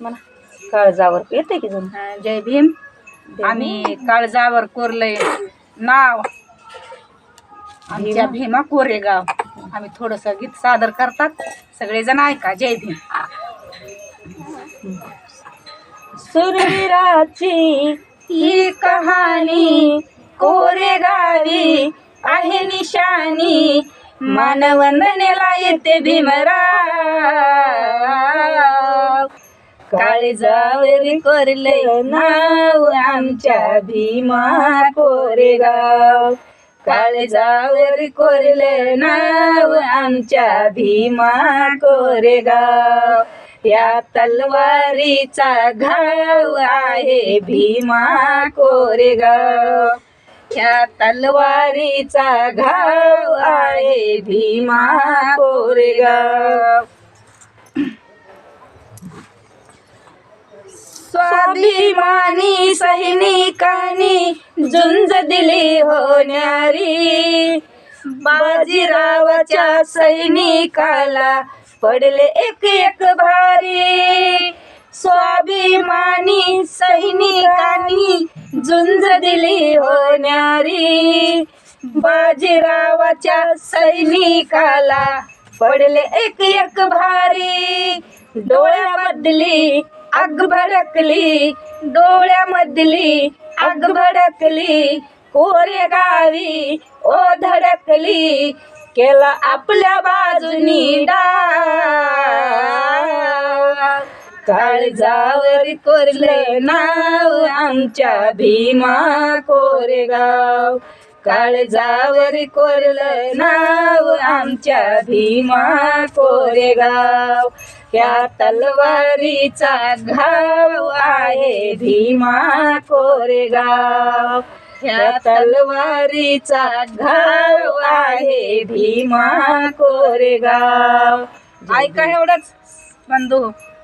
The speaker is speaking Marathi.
म्हणा काळजावर येते की जण. जय भीम. आम्ही काळजावर कोरलंय नाव आमच्या भीमा कोरेगाव. आम्ही थोडस गीत सादर करतात, सगळेजण ऐका. जय भीम. सुरवीराची ही कहाणी कोरेगावी आहे निशाणी, मानवंदनेला येते भीमराव. काळजावर कोरलंय नाव आमच्या भीमा कोरेगाव. काळजावर कोरलंय नाव आमच्या भीमा कोरेगाव. या तलवारीचा घाव आहे भीमा कोरेगाव. या तलवारीचा घाव आहे भीमा कोरेगाव. स्वाभिमानी सैनिकांनी झुंज दिली होणारी, बाजीरावाच्या सैनिकाला पडले एक एक भारी. स्वाभिमानी सैनिकांनी झुंज दिली होणारी, बाजीरावाच्या सैनिकाला पडले एक एक भारी. डोळ्यामधली आग भडकली, डोळ्यामधली आग भडकली, कोरेगावी ओ धडकली, केला आपल्या बाजूनी डाव. काळजावर कोरलंय नाव आमच्या भीमा कोरेगाव. काळजावर कोरलंय नाव आमच्या भीमा कोरेगाव. या तलवारीचा घाव आहे भीमा कोरेगाव. या तलवारीचा घाव आहे भीमा कोरेगाव. ऐका एवढंच बंधू.